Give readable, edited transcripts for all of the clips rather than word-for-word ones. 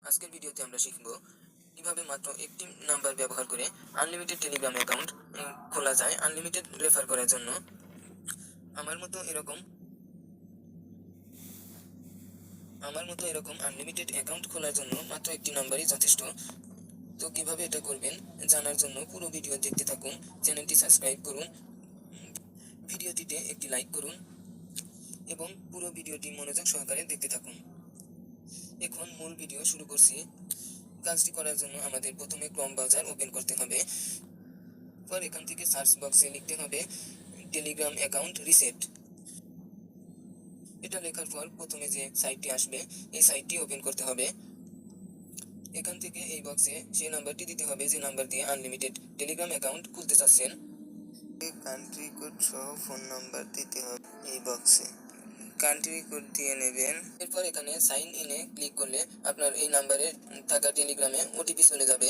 আজকের ভিডিওতে আমরা শিখব কিভাবে মাত্র একটি নাম্বার ব্যবহার করে আনলিমিটেড টেলিগ্রাম অ্যাকাউন্ট খোলা যায় আনলিমিটেড রেফার করার জন্য। আমার মতো এরকম আনলিমিটেড অ্যাকাউন্ট খোলার জন্য মাত্র একটি নাম্বারই যথেষ্ট। তো কিভাবে এটা করবেন জানার জন্য পুরো ভিডিও দেখতে থাকুন। চ্যানেলটি সাবস্ক্রাইব করুন, ভিডিওটিতে একটি লাইক করুন এবং পুরো ভিডিওটি মনোযোগ সহকারে দেখতে থাকুন। এখন মূল ভিডিও শুরু করছি। কাজটি করার জন্য আমাদের প্রথমে ক্রোম ব্রাউজার ওপেন করতে হবে। পর এখান থেকে সার্চ বক্সে লিখতে হবে টেলিগ্রাম অ্যাকাউন্ট রিসেট। এটা লেখার পর প্রথমে যে সাইটটি আসবে এই সাইটটি ওপেন করতে হবে। এখান থেকে এই বক্সে সেই নাম্বারটি দিতে হবে যে নাম্বার দিয়ে আনলিমিটেড টেলিগ্রাম অ্যাকাউন্ট খুলতে চাচ্ছেন। কান্ট্রি কোড সহ ফোন নাম্বার দিতে হবে এই বক্সে। কান্ট্রি কোড দিয়ে নেবেন। এরপর এখানে সাইন ইনে ক্লিক করলে আপনার এই নাম্বারে থাকা টেলিগ্রামে ওটিপি চলে যাবে।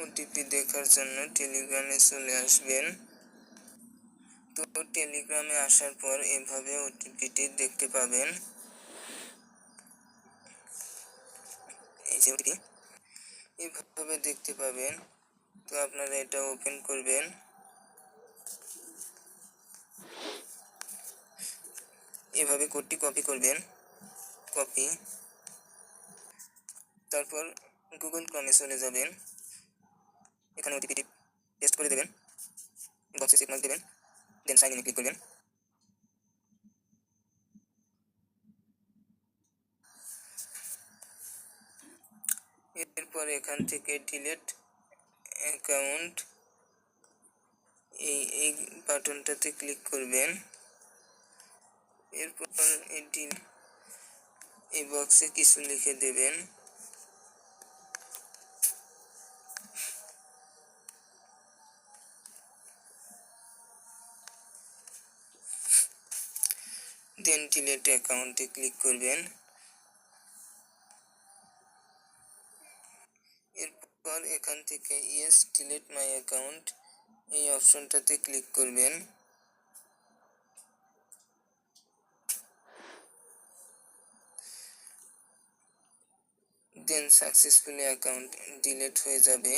ওটিপি দেখার জন্য টেলিগ্রামে চলে আসবেন। তো টেলিগ্রামে আসার পর এভাবে ওটিপিটি দেখতে পাবেন। এই যে ওটিপি এভাবে দেখতে পাবেন। তো আপনারা এটা ওপেন করবেন। এভাবে কোডটি কপি করবেন, তারপর গুগল ক্রমে চলে যাবেন। এখানে ওটিপিটি পেস্ট করে দেবেন, বক্সে চেক মার্ক দেবেন, দেন সাইন ইনে ক্লিক করবেন। এরপর এখান থেকে ডিলিট অ্যাকাউন্ট এই বাটনটাতে ক্লিক করবেন। এরপর এই বক্সে কিছু লিখে দেবেন। দেন ডিলিট অ্যাকাউন্টে ক্লিক করবেন। এরপর এখান থেকে ইয়েস ডিলিট মাই অ্যাকাউন্ট এই অপশনটাতে ক্লিক করবেন। দেন সাকসেসফুলি অ্যাকাউন্ট ডিলিট হয়ে যাবে।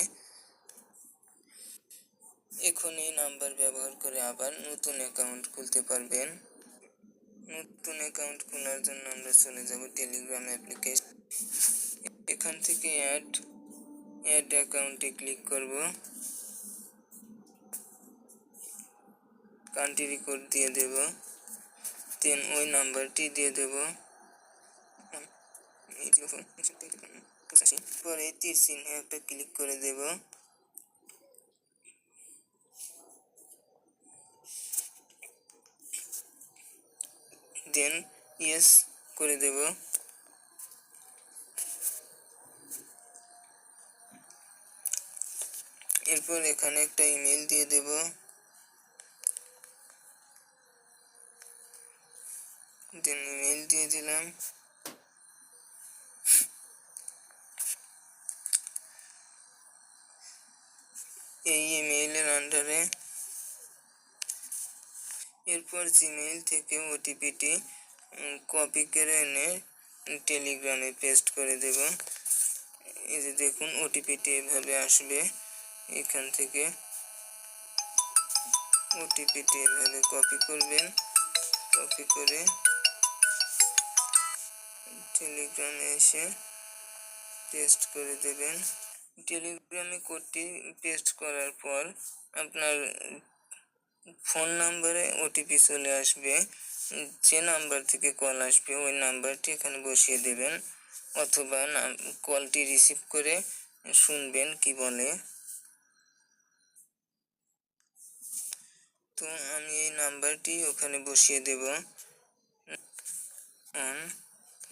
এখন এই নাম্বার ব্যবহার করে আবার নতুন অ্যাকাউন্ট খুলতে পারবেন। নতুন অ্যাকাউন্ট খোলার জন্য আমরা চলে যাব টেলিগ্রাম অ্যাপ্লিকেশন। এখান থেকে অ্যাড অ্যাকাউন্টে ক্লিক করব। কান্ট্রি কোড দিয়ে দেব, দেন ওই নাম্বারটি দিয়ে দেব। পরে তীর চিহ্নে একটা ক্লিক করে দেব। দেন ইয়েস করে দেব। এরপর এখানে একটা ইমেল দিয়ে দেব। দেন ইমেল দিয়ে দিলাম। এই ইমেইলের আন্ডারে এরপর জিমেইল থেকে ওটিপিটি কপি করে এনে টেলিগ্রামে পেস্ট করে দেব। এই যে দেখুন ওটিপিটি এভাবে আসবে। এখান থেকে ওটিপিটি এভাবে কপি করবেন, কপি করে টেলিগ্রামে এসে পেস্ট করে দেবেন। টেলিগ্রামে কোডটি পেস্ট করার পর আপনার ফোন নাম্বারে ওটিপি চলে আসবে। যে নাম্বার থেকে কল আসবে ওই নাম্বারটি এখানে বসিয়ে দেবেন, অথবা কলটি রিসিভ করে শুনবেন কি বলে। তো আমি এই নাম্বারটি ওখানে বসিয়ে দেব,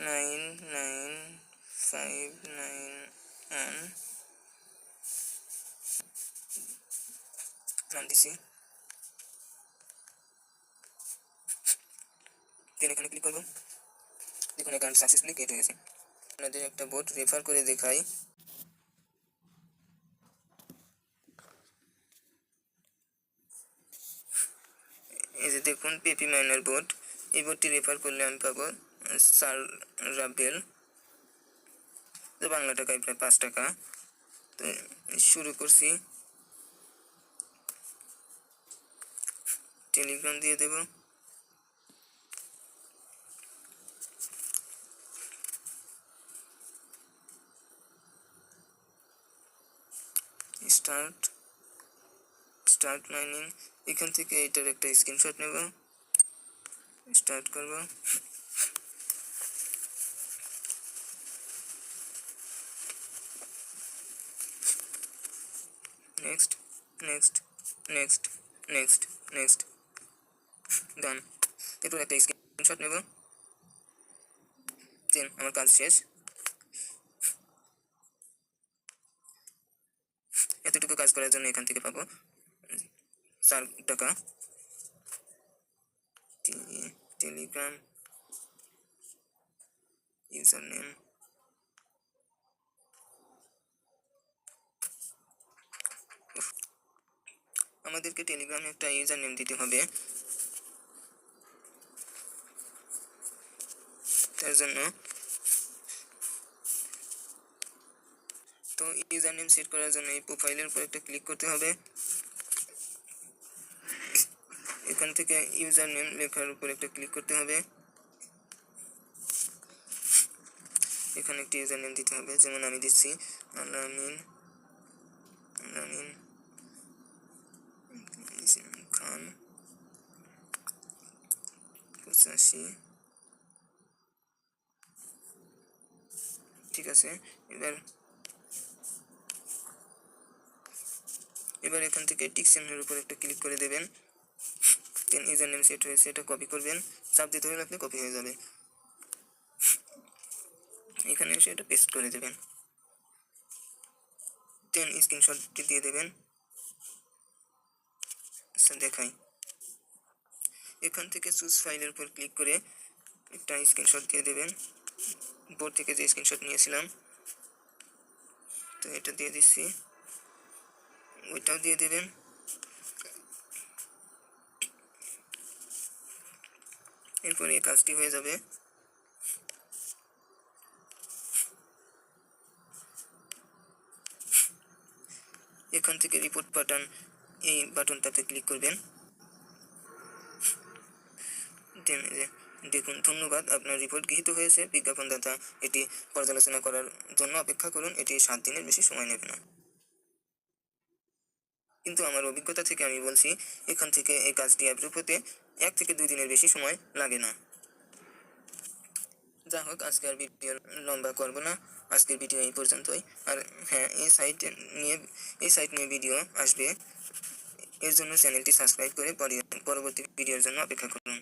99591 নাম দিছি। দেন এখানে ক্লিক করব। দেখুন অ্যাকাউন্ট সাকসেসফুলি ক্রিয়েট হয়ে গেছে। আপনাদের একটা বোট রেফার করে দেখাই। এই যে দেখুন পেপি মাইনার বোট, এই বোর্ডটি রেফার করলে আমি পাবো স্যার রাবেল, তো বাংলা টাকায় প্রায় 5 টাকা। তো শুরু করছি, টেলিগ্রাম দিয়ে দেব। স্টার্ট মাইনিং, এখান থেকে এটার একটা স্ক্রিনশট নেব, স্টার্ট করব। Next next next next next, done. এরপর একটা স্ক্রিনশট নেব, দেন আমার কাজ শেষ। এতটুকু কাজ করার জন্য এখান থেকে পাবো 4 টাকা। টেলিগ্রাম ইউজার নেম, আমাদেরকে টেলিগ্রামে একটা ইউজার নেম দিতে হবে, তার জন্য তো ইউজার নেম সেট করার জন্য এই প্রোফাইলের উপর একটা ক্লিক করতে হবে। এখান থেকে ইউজার নেম লেখার উপর একটা ক্লিক করতে হবে। এখানে একটি ইউজার নেম দিতে হবে, যেমন আমি দিচ্ছি আলামিন খান 85। ঠিক আছে, এবার এখান থেকে টিক চিহ্নের উপর একটা ক্লিক করে দেবেন। দেন ইউজার নেম সেট হয়েছে, এটা কপি করবেন, চাপ দিতে হলে আপনি কপি হয়ে যাবে। এখানে এসে এটা পেস্ট করে দেবেন, দেন স্ক্রিনশটটি দিয়ে দেবেন। আচ্ছা দেখাই, এখান থেকে চুজ ফাইলের উপর ক্লিক করে একটা স্ক্রিনশট দিয়ে দেবেন, বোর্ড থেকে যে স্ক্রিনশট নিয়েছিলাম, তো এটা দিয়ে দিচ্ছি, ওইটাও দিয়ে দেবেন। এরপরে এই কাজটি হয়ে যাবে। এখান থেকে রিপোর্ট বাটন, এই বাটনটাতে ক্লিক করবেন। দেখুন, ধন্যবাদ, আপনার রিপোর্ট গৃহীত হয়েছে। বিজ্ঞাপনদাতা এটি পর্যালোচনা করার জন্য অপেক্ষা করুন, এটি 7 দিনের বেশি সময় নেবে না। কিন্তু আমার অভিজ্ঞতা থেকে আমি বলছি, এখান থেকে এই কাজটি অ্যাপ্রুভ হতে 1 থেকে 2 দিনের বেশি সময় লাগে না। যা হোক, আজকে আর ভিডিও লম্বা করবো না, আজকের ভিডিও এই পর্যন্তই। আর হ্যাঁ, এই সাইট নিয়ে ভিডিও আসবে, এর জন্য চ্যানেলটি সাবস্ক্রাইব করে পরবর্তী ভিডিওর জন্য অপেক্ষা করুন।